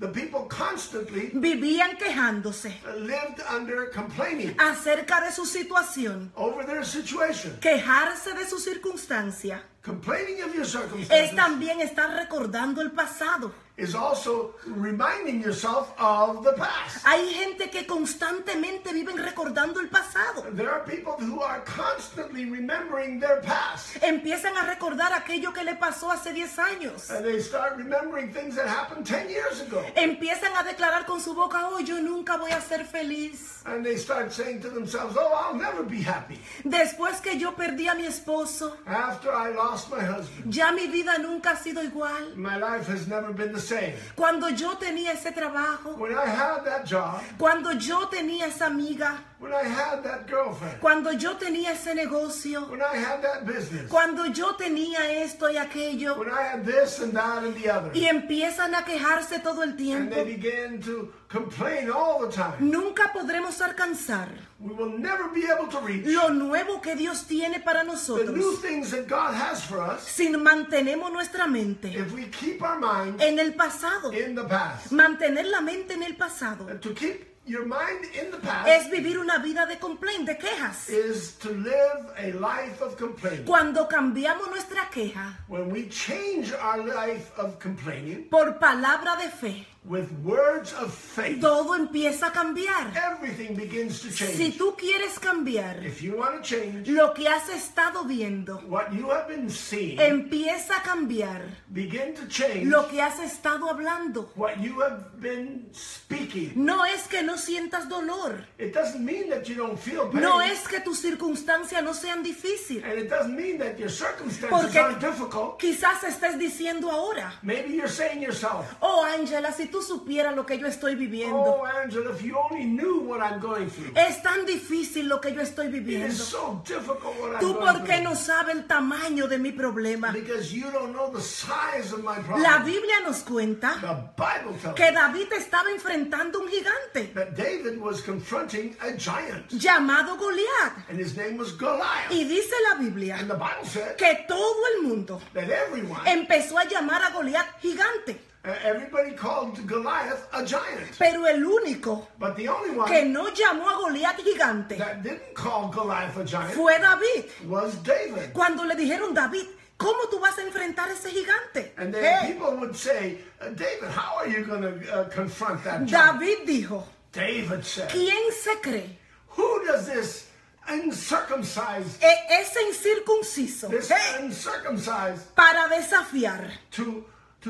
the people constantly vivían quejándose lived under complaining acerca de su situación, over their situation. quejarse de su circunstancia. Complaining of your Es circumstances también estar recordando el pasado. is also reminding yourself of the past. Hay gente que constantemente viven recordando el pasado. There are people who are constantly remembering their past. Empiezan a recordar aquello que le pasó hace 10 años. And they start remembering things that happened 10 years ago. Empiezan a declarar con su boca, oh, yo nunca voy a ser feliz. And they start saying to themselves, oh, I'll never be happy. Después que yo perdí a mi esposo, After I lost my husband, ya mi vida nunca ha sido igual. my life has never been the same. Cuando yo tenía ese trabajo, When I had that job, cuando yo tenía esa amiga, when I had that girlfriend, cuando yo tenía ese negocio, when I had that business, cuando yo tenía esto y aquello, when I had this and that and the other, y empiezan a quejarse todo el and tiempo, they began to complain all the time, nunca podremos alcanzar we will never be able to reach lo nuevo que Dios tiene para the new nosotros things that God has for us si mantenemos nuestra mente if we keep our minds en el pasado. in the past. Mantener la mente en el pasado To keep your mind in the past es vivir una vida de complaint, de quejas. is to live a life of complaining. Cuando cambiamos nuestra queja When we change our life of complaining por palabra de fe, with words of faith, todo empieza a cambiar. everything begins to Si change. tú quieres cambiar If you want to change lo que has estado viendo, what you have been seeing, empieza a cambiar begin to change lo que has estado hablando. what you have been speaking. No es que no sientas dolor, It doesn't mean that you don't feel pain. no es que tus circunstancias no sean difíciles, And it doesn't mean that your circumstances porque aren't difficult. quizás estés diciendo ahora, Maybe you're saying to yourself, oh Ángela, si tú supieras lo que yo estoy viviendo, oh, Angela, if you only knew what I'm going through. es tan difícil lo que yo estoy It is viviendo. so difficult what I'm Tú going porque through. no sabes el tamaño de mi problema. Because you don't know the size of my problem. La Biblia nos cuenta The Bible tells que us David estaba enfrentando un gigante that David was confronting a giant, llamado Goliat. and his name was Goliath. Y dice la Biblia And the Bible said que todo el mundo that everyone, empezó a llamar a Goliat gigante. everybody called Goliath a giant. Pero el único But the only one que no llamó a Goliat gigante that didn't call Goliath a giant fue David. was David. Cuando le dijeron, David, ¿cómo tú vas a enfrentar a ese gigante? And then Hey, people would say, David, how are you going to confront that giant? David dijo, David said, ¿quién se cree? who does this uncircumcised, Ese incircunciso, this hey, uncircumcised para desafiar to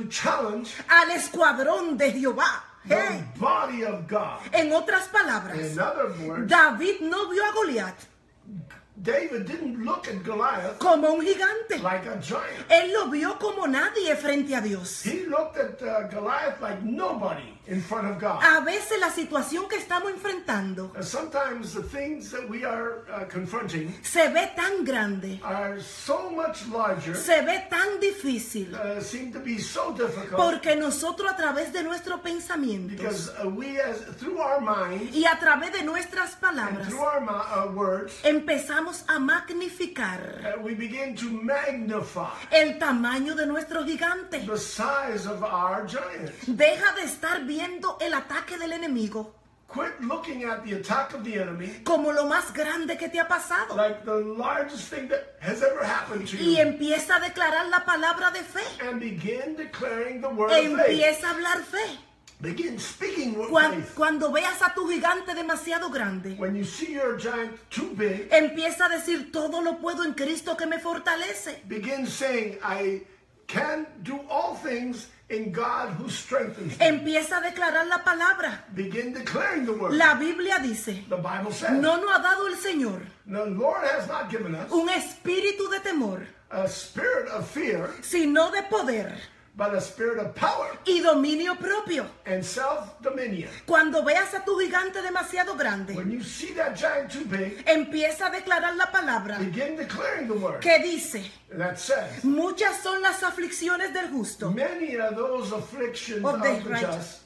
challenge al escuadrón de Jehová. Hey. the body of God? En otras palabras, In other words, David no vio a Goliat David didn't look at Goliath como un gigante. like a giant. Él lo vio como nadie frente a Dios. He looked at Goliath like nobody in front of God. A veces la situación que estamos enfrentando Sometimes the things that we are confronting se ve tan grande, are so much larger, se ve tan difícil, seem to be so difficult, porque nosotros a través de nuestros pensamientos because we, as through our minds y a través de nuestras and palabras, through our words, empezamos a magnificar we begin to magnify el tamaño de nuestro gigante. the size of our giant. Deja de estar viendo el ataque del enemigo Quit looking at the attack of the enemy como lo más grande que te ha pasado like the largest thing that has ever happened to y you, empieza a declarar la palabra de fe. and begin declaring the word of faith. Empieza a hablar fe. Begin speaking with faith. Cuando veas a tu gigante demasiado grande, When you see your giant too big, empieza a decir, todo lo puedo en Cristo que me fortalece. begin saying, I can do all things in God who strengthens me. Empieza a declarar la palabra. Begin declaring the word. La Biblia dice, The Bible says, no nos ha dado el Señor the Lord has not given us un espíritu de temor, a spirit of fear, sino de poder but a spirit of power y dominio propio. and self-dominion. Cuando veas a tu gigante demasiado grande, When you see that giant too big, empieza a declarar la palabra begin declaring the word. que dice, That says, muchas son las aflicciones del justo, many are those afflictions of of the the righteous, just,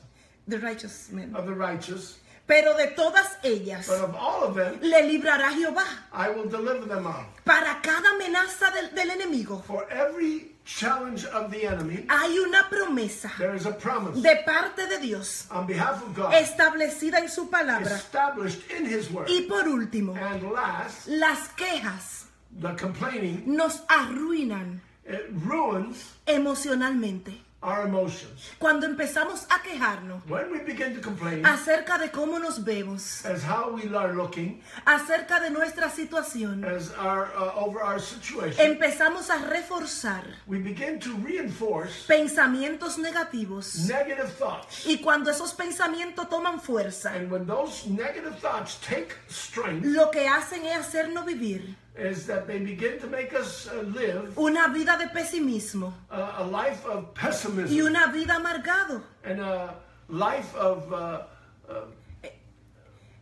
the righteous man. of the righteous, Pero de todas ellas but of all of them, le librará Jehová I will deliver them up. para cada amenaza del enemigo. For every challenge of the enemy, Hay una promesa there is a promise de parte de Dios on behalf of God, establecida en su palabra. established in His word. Y por último, And last, las quejas the complaining, nos arruinan it ruins emocionalmente. our emotions. Cuando empezamos a quejarnos When we begin to complain acerca de cómo nos vemos, as how we are looking, acerca de nuestra situación, as our over our situation, empezamos a reforzar we begin to reinforce pensamientos negativos. negative thoughts. Y cuando esos pensamientos toman fuerza, And when those negative thoughts take strength, lo que hacen es hacernos vivir is that they begin to make us live una vida de pesimismo a life of y pessimism una vida amargado. and a life of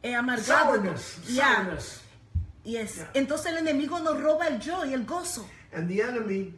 Amargado. sourness. Yeah. Sourness. Yes. Entonces el enemigo nos roba el yo y el gozo. And the enemy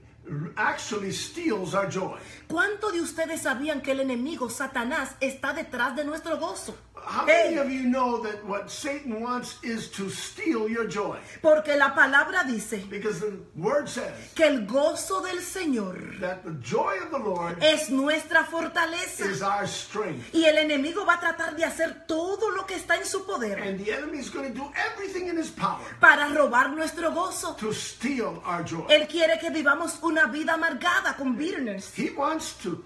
actually steals our joy. ¿Cuántos de ustedes sabían que el enemigo, Satanás, está detrás de nuestro gozo? How Hey. many of you know that what Satan wants is to steal your joy? Porque la palabra dice Because the word says que el gozo del Señor that the joy of the Lord es nuestra fortaleza. is our strength. Y el enemigo va a tratar de hacer todo lo que está en su poder And the enemy is going to do everything in his power para robar nuestro gozo. to steal our joy. Él quiere que vivamos una vida amargada con bitterness. He wants to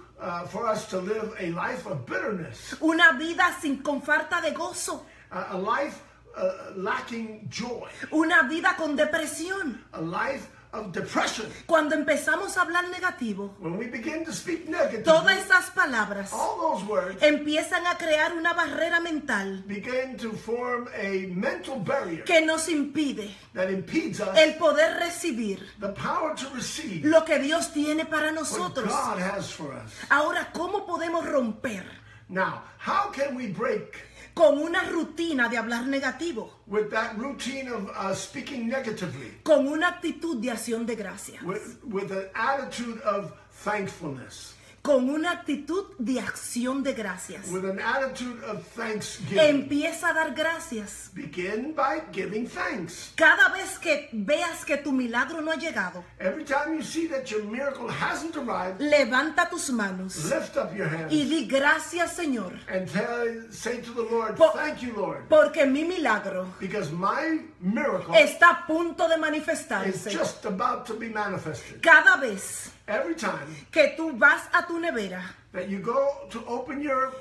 for us to live a life of bitterness, Una vida con falta de gozo. a life lacking joy, Una vida con depresión. a life of depression. Cuando empezamos a hablar negativo, When we begin to speak negatively, todas esas palabras all those words empiezan a crear una barrera mental begin to form a mental barrier que nos impide that impedes us el poder recibir the power to receive lo que Dios tiene para what nosotros. God has for us. Ahora, ¿cómo podemos romper Now, how can we break con una rutina de hablar negativo? with that routine of speaking negatively, Con una actitud de acción de gracia. with an attitude of thankfulness, Con una actitud de acción de gracias. with an attitude of thanksgiving? Empieza a dar gracias. Begin by giving thanks. Cada vez que veas que tu milagro no ha llegado, Every time you see that your miracle hasn't arrived, levanta tus manos lift up your hands y di gracias, Señor, and say to the Lord, Po- thank you, Lord, porque mi milagro because my miracle está a punto de is manifestarse. just about to be manifested. Cada vez Every time que tú vas a tu nevera that you go to open your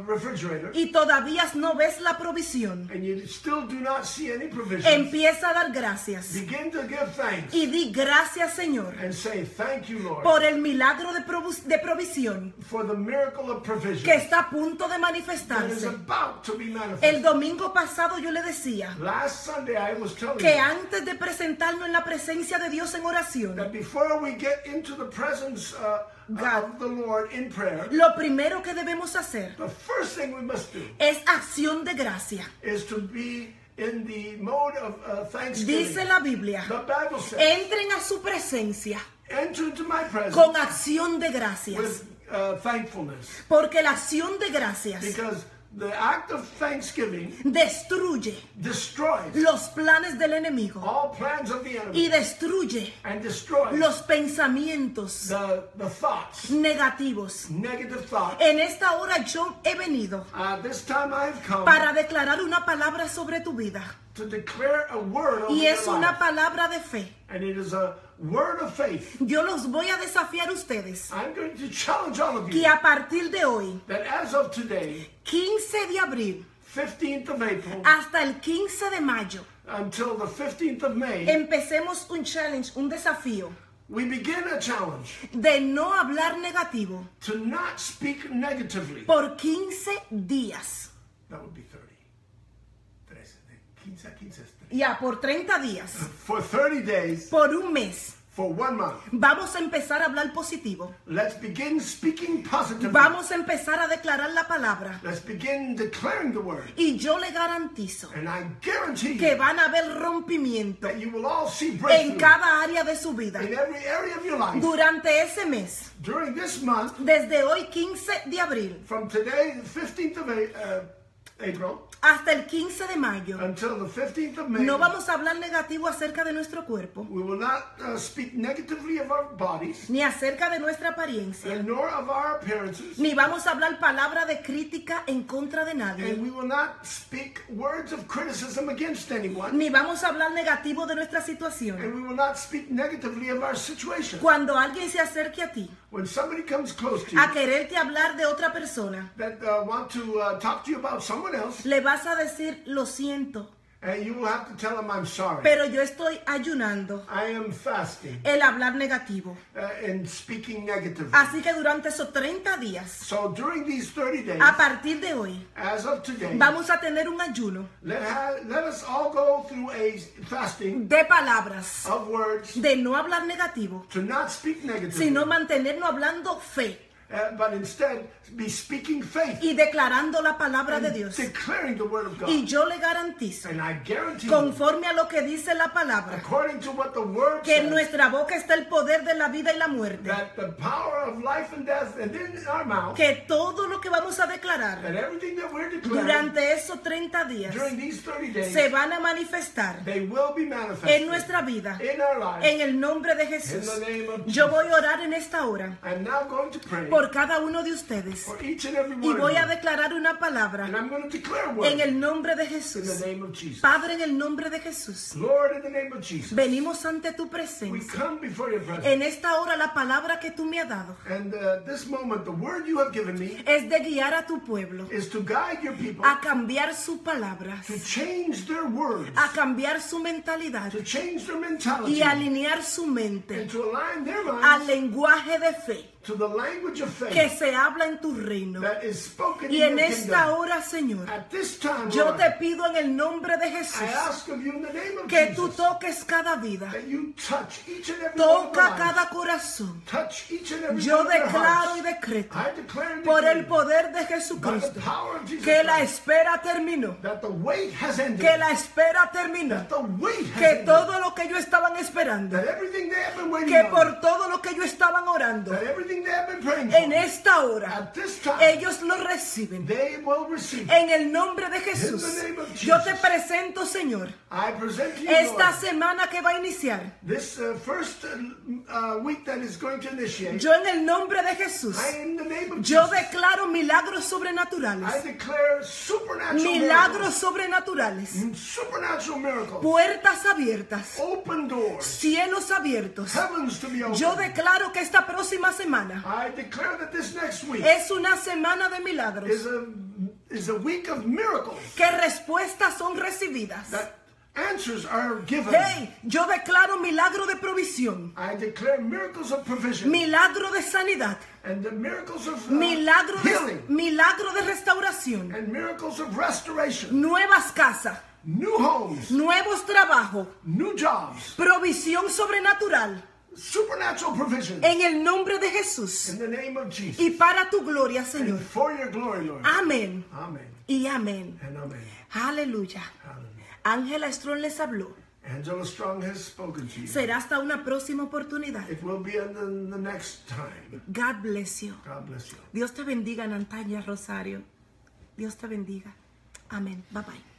refrigerator y todavía no ves la provisión, and you still do not see any provisions, empieza a dar gracias begin to give thanks y di gracias, Señor, and say, thank you, Lord, por el milagro de provisión for the miracle of provision que está a punto de that is manifestarse. about to be El manifested. domingo pasado yo le decía Last Sunday I was telling que you antes de presentarnos en la presencia de Dios en oración, that before we get into the presence God. of the Lord in prayer, lo primero que debemos hacer the first thing we must do es acción de gracia. is to be in the mode of thanksgiving. Dice la Biblia, The Bible says, entren a su presencia enter into my presence con acción de gracias. with thankfulness, Porque la acción de gracias because the act of thanksgiving destruye destroys los planes del enemigo all plans of the y enemy destruye and destroys los pensamientos the thoughts, negativos. negative thoughts. En esta hora yo he venido This time I've come para declarar una palabra sobre tu vida to declare a word over y your es una life, palabra de fe. and it is a word of faith. Yo los voy a desafiar a ustedes I'm going to challenge all of que you a partir de hoy, that as of today, 15 de abril 15th of April hasta el 15 de mayo, until the 15th of May, empecemos un challenge, un desafío we begin a challenge de no hablar negativo to not speak negatively. por 15 días. That would be 30. 15. Ya, por 30 días, For 30 days, por un mes, for 1 month. vamos a empezar a hablar positivo. Let's begin speaking positively. Vamos a empezar a declarar la palabra. Let's begin declaring the word. Y yo le garantizo And I guarantee que you van a haber rompimiento that you will all see en breakthrough cada área de su vida. in every area of your life. Durante ese mes, During this month, desde hoy 15 de abril from today, the 15th of April, hasta el 15 de mayo, until the 15th of May, no vamos a hablar negativo acerca de nuestro cuerpo, we will not speak negatively of our bodies, ni acerca de nuestra apariencia, nor of our appearances, ni vamos a hablar palabra de crítica en contra de and nadie, we will not speak words of criticism against anyone, ni vamos a hablar negativo de nuestra situación. and we will not speak negatively of our situation. Cuando alguien se acerque a ti When somebody comes close to a you quererte hablar de otra persona, that want to talk to you about someone else, le vas a decir, lo siento, and you will have to tell them, I'm sorry. pero yo estoy ayunando I am fasting el hablar negativo. and speaking negatively. Así que durante esos 30 días, So during these 30 days, a partir de hoy, as of today, vamos a tener un ayuno let us all go through a fasting de palabras, of words de no hablar negativo, to not speak negatively, sino mantenernos hablando fe. but instead be speaking faith y declarando la palabra de and Dios. declaring the word of God. Y yo le garantizo, And I guarantee you, conforme a lo que dice la palabra, according to what the word que en says, nuestra boca está el poder de la vida y la muerte. that the power of life and death is in our mouth, Que todo lo que vamos a declarar that everything that we're declaring durante esos 30 días during these 30 days, se van a manifestar they will be manifested en nuestra vida, in our lives. en el nombre de In Jesús. the name of Yo Jesus. voy a orar en esta hora I'm now going to pray por cada uno de ustedes for each and every y one voy of a you. declarar una palabra And I'm going to declare a word en el nombre de in Jesús. the name of Jesus. Padre, en el nombre de Jesús, Lord, in the name of Jesus, venimos ante tu we presencia. come before your presence. En esta hora la palabra que tú me has dado And this moment, the word you have given me es de guiar a tu pueblo is to guide your people a cambiar sus palabras, to change their words, a cambiar su mentalidad to change their mentality, y alinear su mente and to align their al minds lenguaje de fe to the language of que faith se habla en tu reino. that is spoken Y in en your esta kingdom. hora, Señor, At this time, yo Lord, te pido en el nombre de I Jesús ask of you in the name of que tú Jesus toques cada vida, that you touch each and every one of toca their cada lives. corazón. Touch each and every Yo one of their declaro y hearts. decreto I declare and por el decree poder de by the Jesucristo power of Jesus que la Christ, espera terminó, that the wait has ended. que la espera terminó, That the wait has que ended. todo lo que ellos estaban esperando, That everything they have been waiting que on, por todo lo que ellos estaban orando, that everything they have been praying en for, esta hora at this time, ellos lo reciben. they will receive it. En el nombre de Jesús, In the name of yo te Jesus. presento, Señor, I present to you, esta Lord, semana que va a iniciar. this first week that is going to initiate. Yo en el nombre de Jesús, In the name of yo Jesus, declaro milagros I sobrenaturales, declare supernatural milagros sobrenaturales, miracles, supernatural miracles, puertas abiertas, open doors, cielos abiertos. heavens to be opened. Yo declaro que esta próxima semana I declare that this next week es una semana de milagros, is a week of miracles, que respuestas son recibidas. that answers are given. Hey, yo declaro milagro de provisión, I declare miracles of provision milagro de sanidad, and the miracles of milagro healing de restauración, and miracles of restoration, nuevas casas, new homes, nuevos trabajos, new jobs, provisión sobrenatural, supernatural provision en el nombre de Jesús in the name of Jesus. y para tu gloria, Señor. And for your glory, Lord. Amén Amen y amén. and amen. Aleluya. Hallelujah. Ángela Strong les habló. Angela Strong has spoken to you. Será hasta una próxima oportunidad. It will be in the next time. God bless you. God bless you. Dios te bendiga, Natalia Rosario. Dios te bendiga. Amén. Bye bye.